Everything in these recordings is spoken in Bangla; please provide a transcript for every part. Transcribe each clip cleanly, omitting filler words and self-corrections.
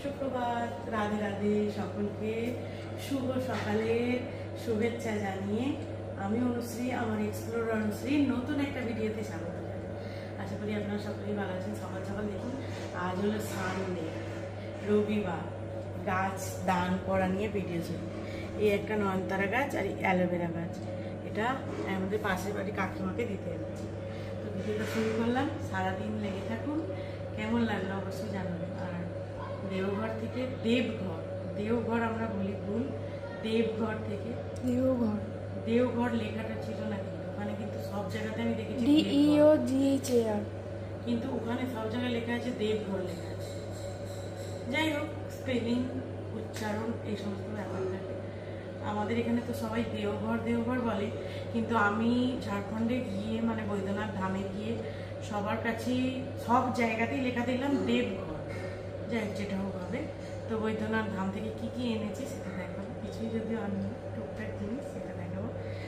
সুপ্রভাত, রাধে রাধে। সকলকে শুভ সকালের শুভেচ্ছা জানিয়ে আমি অনুশ্রী, আমার এক্সপ্লোরার অনুশ্রী নতুন একটা ভিডিওতে স্বাগত জানাই। আশা করি আপনারা সকলেই ভালো আছেন। সকাল সকাল দেখুন, আজ হলো সানডে, রবিবার। গাছ দান করা নিয়ে ভিডিও ছিল। এই একটা নয়নতারা গাছ আর অ্যালোভেরা গাছ, এটা আমাদের পাশের বাড়ি কাকিমাকে দিতে হচ্ছে। তো ভিডিওটা শুরু করলাম। সারাদিন লেগে থাকুন। কেমন লাগলো অবশ্যই জানাবেন। আর দেওঘর থেকে দেওঘর আমরা বলি ভুল, দেবঘর থেকে দেওঘর লেখাটা ছিল না, কিন্তু ওখানে কিন্তু সব জায়গাতে আমি দেখেছি DEOGHAR, কিন্তু ওখানে সব জায়গায় লেখা আছে দেবঘর লেখা আছে। যাই হোক, স্পেলিং উচ্চারণ এই সমস্ত ব্যাপার থাকে। আমাদের এখানে তো সবাই দেওঘর বলে, কিন্তু আমি ঝাড়খণ্ডে গিয়ে মানে বৈদ্যনাথ ধামে গিয়ে সবার কাছে সব জায়গাতেই লেখা দেখলাম দেবঘর। যাই হোক, যেটা হোক হবে। তো বৈদ্যনাথ ধাম থেকে কি কি এনেছি সেটা দেখাবো। কিছুই যদি আনি টুকটাক জিনিস সেটা দেখাবো।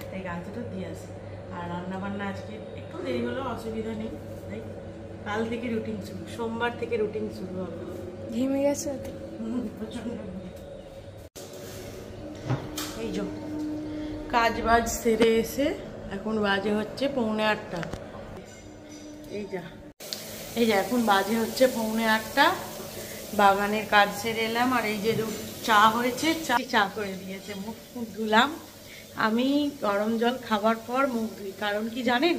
তাই গাছটা দিয়ে আসি। আর রান্নাবান্না আজকে একটু দেরি হলেও অসুবিধা নেই। তাই কাল থেকে রুটিন শুরু, সোমবার থেকে রুটিন শুরু হবে। ঘেমে গেছে প্রচন্ড। এই যে কাজ বাজ সেরে এসে এখন বাজে হচ্ছে 7:45। এই যে এখন বাজে হচ্ছে 7:45। বাগানের কাজ সেরে এলাম। আর এই যে চা হয়েছে, চা করে দিয়েছে। মুখ ধুলাম। আমি গরম জল খাবার পর মুখ ধুই, কারণ কি জানেন,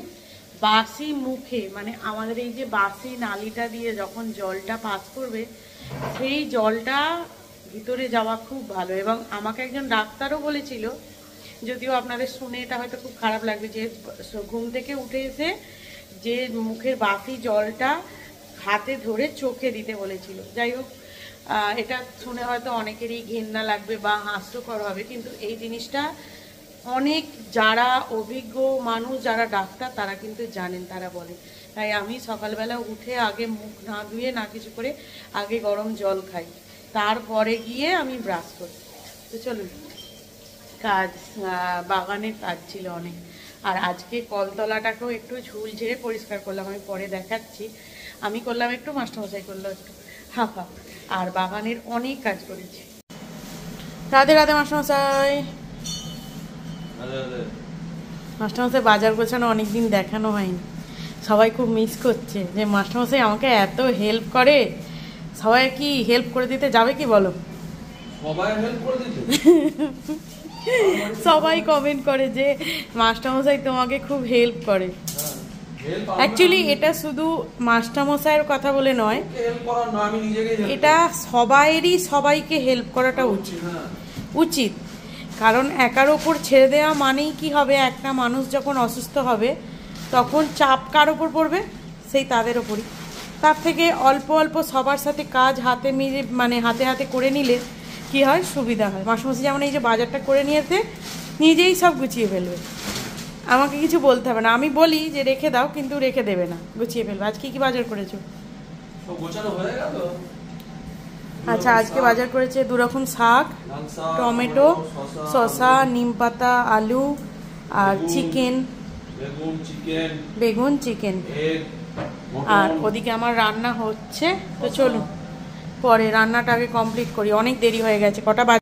বাসি মুখে মানে আমাদের এই যে বাসি নালিটা দিয়ে যখন জলটা পাস করবে, সেই জলটা ভিতরে যাওয়া খুব ভালো। এবং আমাকে একজন ডাক্তারও বলেছিল, যদিও আপনাদের শুনে এটা হয়তো খুব খারাপ লাগবে, যে ঘুম থেকে উঠে এসে যে মুখের বাসি জলটা হাতে ধরে চোখে দিতে বলেছিল। যাই হোক, এটা শুনে হয়তো অনেকেরই ঘেন্না লাগবে বা হাস্যকর হবে, কিন্তু এই জিনিসটা অনেক যারা অভিজ্ঞ মানুষ, যারা ডাক্তার, তারা কিন্তু জানেন, তারা বলে। তাই আমি সকালবেলা উঠে আগে মুখ না ধুয়ে না কিছু করে আগে গরম জল খাই, তারপরে গিয়ে আমি ব্রাশ করি। তো চলুন, বাগানের কাজ ছিল অনেক। আর আজকে কলতলাটাকেও একটু ঝুল ঝেড়ে পরিষ্কার করলাম, আমি পরে দেখাচ্ছি। আমি করলাম একটু, মাস্টারমশাই করলো একটু, হাফ। আর বাগানের অনেক কাজ করেছি। রাধে রাধে মাস্টারমশাই। মাস্টারমশাই বাজার গোছানো অনেকদিন দেখানো হয়নি, সবাই খুব মিস করছে যে মাস্টারমশাই আমাকে এত হেল্প করে। সবাই কি হেল্প করে দিতে যাবে কি বলো? সবাই কমেন্ট করে যে মাস্টারমশাই তোমাকে খুব হেল্প করে। অ্যাকচুয়ালি এটা শুধু মাস্টারমশাইয়ের কথা বলে নয়, এটা সবাইকে হেল্প করাটা উচিত। কারণ একার ওপর ছেড়ে দেওয়া মানেই কি হবে, একটা মানুষ যখন অসুস্থ হবে তখন চাপ কার ওপর পড়বে, সেই তাদের ওপরই। তার থেকে অল্প অল্প সবার সাথে কাজ হাতে মিলে মানে হাতে করে নিলে কি হয়, সুবিধা হয়। মাসে যেমন এই যে বাজারটা করে নিয়েছে, নিজেই সব গুছিয়ে ফেলবে, আমাকে কিছু বলতে হবে না। আমি বলি যে রেখে দাও, কিন্তু রেখে দেবে না, গুছিয়ে ফেলবে। আজকে কি বাজার করেছো? আচ্ছা, আজকে বাজার করেছে 2 রকম শাক, টমেটো, শসা, নিমপাতা, আলু আর চিকেন, বেগুন, চিকেন। আর ওদিকে আমার রান্না হচ্ছে। তো চলুন পরে রান্নাটা আগে কমপ্লিট করি, অনেক দেরি হয়ে গেছে। কটা বাজে?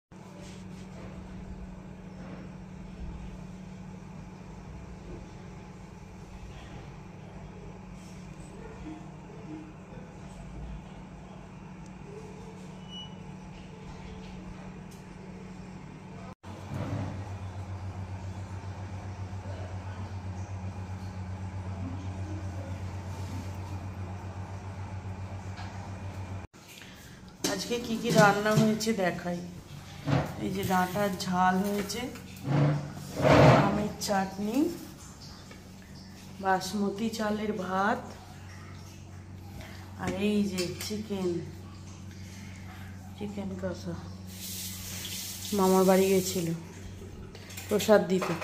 আজকে কি কি রান্না হয়েছে দেখাই। এই যে ডাঁটার ঝাল হয়েছে, আমের চাটনি, বাসমতি চালের ভাত, আর এই যে চিকেন কষা। মামার বাড়ি গেছিল প্রসাদ দিতে,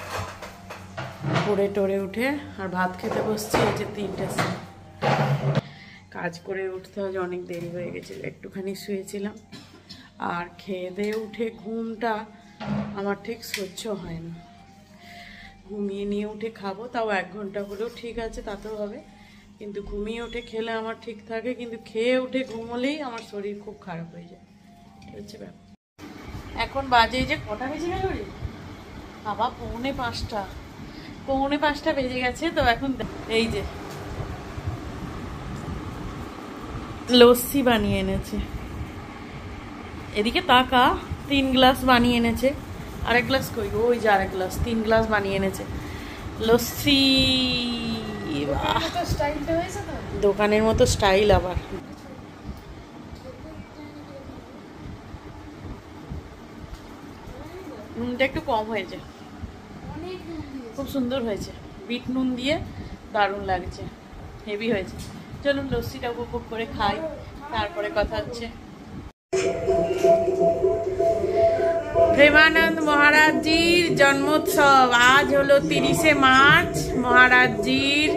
পড়ে টরে উঠে আর ভাত খেতে বসছে। এই যে 3টা সময় কাজ করে উঠতে হয়, অনেক দেরি হয়ে গেছিল, একটুখানি শুয়েছিলাম। আর খেয়ে দিয়ে উঠে ঘুমটা আমার ঠিক সহ্য হয় না। ঘুমিয়ে নিয়ে উঠে খাবো, তাও 1 ঘন্টা হলেও ঠিক আছে, তাতেও হবে। কিন্তু ঘুমিয়ে উঠে খেলে আমার ঠিক থাকে, কিন্তু খেয়ে উঠে ঘুমোলেই আমার শরীর খুব খারাপ হয়ে যায়। এখন বাজে যে কটা বেজে গেল রে বাবা, 4:45। 4:45 বেজে গেছে। তো এখন এই যে লস্যি বানিয়ে এনেছে, এদিকে তাকা। 3 গ্লাস বানিয়ে এনেছে, আরেক গ্লাস কই, ওই যে আরেক গ্লাস, 3 গ্লাস বানিয়ে এনেছে লস্যি। দোকানের মতো স্টাইল আবার। নুনটা একটু কম হয়েছে, খুব সুন্দর হয়েছে। বিট নুন দিয়ে দারুণ লাগছে, হেভি হয়েছে। চলুন লস্যিটা উপভোগ করে খাই, তারপরে কথা হচ্ছে। প্রেমানন্দ মহারাজজির জন্মোৎসব আজ হলো 30শে মার্চ। মহারাজজির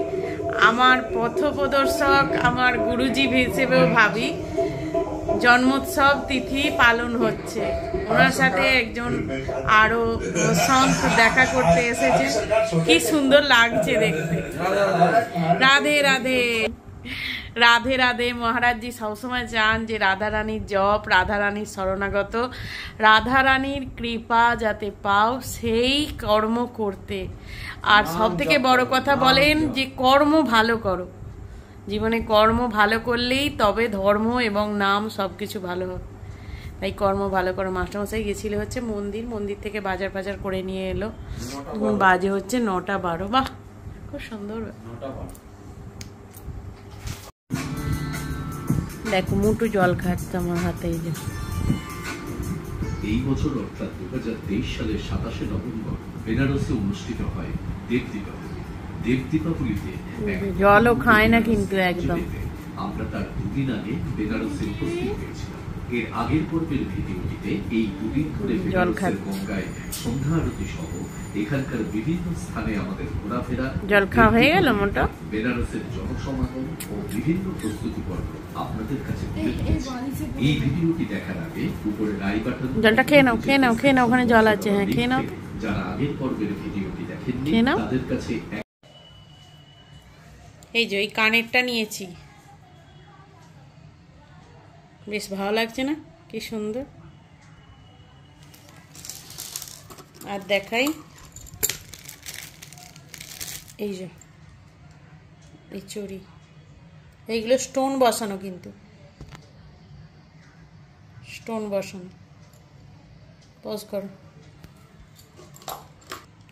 আমার পথপ্রদর্শক, আমার গুরুজি হিসেবেও ভাবি। জন্মোৎসব তিথি পালন হচ্ছে, ওনার সাথে একজন আরো সন্ত দেখা করতে এসেছে। কি সুন্দর লাগছে দেখতে। রাধে রাধে, রাধে রাধে। মহারাজজি সবসময় চান যে রাধা রানীর জপ, রাধা রানীর শরণাগত, রাধা রানীর কৃপা যাতে পাও সেই কর্ম করতে। আর সব থেকে বড় কথা বলেন যে কর্ম ভালো করো, জীবনে কর্ম ভালো করলেই তবে ধর্ম এবং নাম সবকিছু ভালো হবে। তাই কর্ম ভালো করো। মাস্টারমশাই গেছিল হচ্ছে মন্দির থেকে বাজার বাজার করে নিয়ে এলো। এখন বাজে হচ্ছে 9:12। বাহ, খুব সুন্দর। দেখো মুটু জল খাচ্ছে আমার হাতে। এই বছর অর্থাৎ 2023 সালের 27শে নভেম্বর বেনারসে অনুষ্ঠিত হয় দেব দীপাবলি। দেব দীপাবলিতে জলও খায় না কিন্তু একদম। আমরা তার 2 দিন আগে বেনারসে উপস্থিত হয়েছিলাম। এর আগের পর্বের ভিডিওটিতে এই 2 দিন ধরে বেনারসের গঙ্গায় সন্ধ্যা আরতি সহ এখানকার বিভিন্ন স্থানে আমাদের ঘোরাফেরা, জল খাওয়া হয়ে গেল মোটা। বেনারসের জনসমাগম ও বিভিন্ন প্রস্তুতি পর্ব আপনাদের কাছে তুলে ধরেছি। এই ভিডিওটি দেখার আগে উপরে রাই বাটন জলটা খেয়ে নাও, খেয়ে নাও, খেয়ে নাও, ওখানে জল আছে। হ্যাঁ খেয়ে নাও। যারা আগের পর্বের ভিডিওটি দেখেননি তাদের কাছে এই যে এই কানেরটা নিয়েছি, বেশ ভালো লাগছে না? কি সুন্দর। আর দেখাই এই যে এই চুড়ি, এইগুলো স্টোন বসানো, কিন্তু স্টোন বসানো। পজ করো।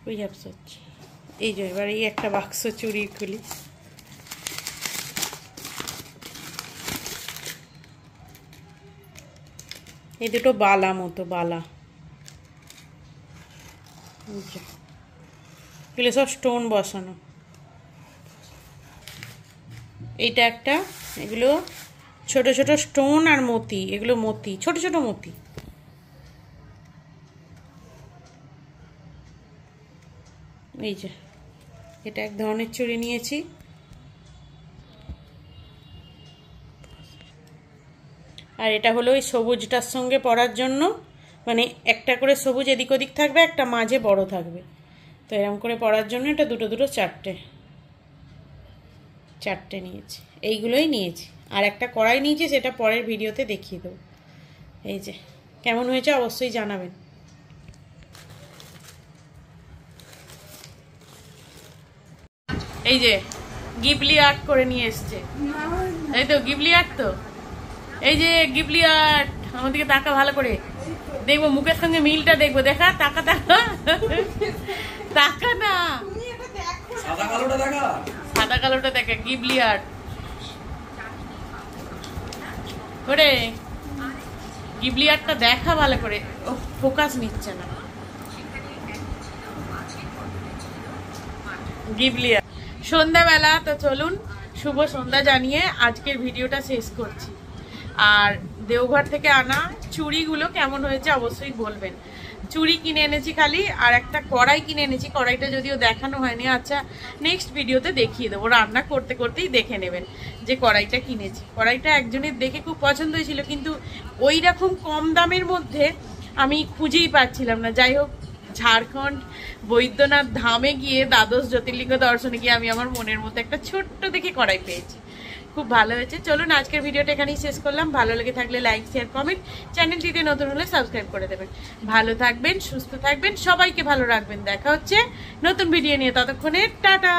ওই হচ্ছে এই যে। এবার এই একটা বাক্স চুড়ি খুলি। এই দুটো বালা মতো বালা, এগুলো সব স্টোন বসানো। এইটা একটা, এগুলো ছোট ছোট স্টোন আর মতি, এগুলো মতি, ছোট ছোট মতি। এই যে এটা এক ধরনের চুড়ি নিয়েছি। আর এটা হলো ওই সবুজটার সঙ্গে পরার জন্য, মানে একটা করে সবুজ এদিক ওদিক থাকবে, একটা মাঝে বড় থাকবে। তো এরকম করে পরার জন্য এটা দুটো চারটে নিয়েছি। এইগুলোই নিয়েছি। আর একটা কড়াই নিয়েছি, সেটা পরের ভিডিওতে দেখিয়ে দেবো। এই যে কেমন হয়েছে অবশ্যই জানাবেন। এই যে গিবলি আর্ট করে নিয়ে এসছে। এই তো গিবলি আর্ট, তো এই যে গিবলি আর্ট। আমার দিকে তাকা ভালো করে, দেখবো মুখের সঙ্গে মিলটা দেখবো। দেখা, তাকা তাকা, তাকা না, সাদা কালোটা দেখা। গিবলি আর্ট করে, গিবলি আর্টটা দেখা ভালো করে। ও ফোকাস নিচ্ছে না। গিবলি আর্ট সন্ধ্যাবেলা। তো চলুন শুভ সন্ধ্যা জানিয়ে আজকের ভিডিওটা শেষ করছি। আর দেওঘর থেকে আনা চুড়িগুলো কেমন হয়েছে অবশ্যই বলবেন। চুড়ি কিনে এনেছি খালি, আর একটা কড়াই কিনে এনেছি। কড়াইটা যদিও দেখানো হয়নি, আচ্ছা নেক্সট ভিডিওতে দেখিয়ে দেবো। রান্না করতে করতেই দেখে নেবেন যে কড়াইটা কিনেছি। কড়াইটা একজনের দেখে খুব পছন্দ হয়েছিল, কিন্তু ওই রকম কম দামের মধ্যে আমি খুঁজেই পাচ্ছিলাম না। যাই হোক, ঝাড়খণ্ড বৈদ্যনাথ ধামে গিয়ে দ্বাদশ জ্যোতির্লিঙ্গ দর্শনে গিয়ে আমি আমার মনের মতো একটা ছোট্ট দেখে কড়াই পেয়েছি। খুব ভালো হয়েছে। চলুন আজকের ভিডিওটা এখানেই শেষ করলাম। ভালো লেগে থাকলে লাইক শেয়ার কমেন্ট, চ্যানেলটিতে নতুন হলে সাবস্ক্রাইব করে দেবেন। ভালো থাকবেন, সুস্থ থাকবেন, সবাইকে ভালো রাখবেন। দেখা হচ্ছে নতুন ভিডিও নিয়ে, ততক্ষণে টাটা।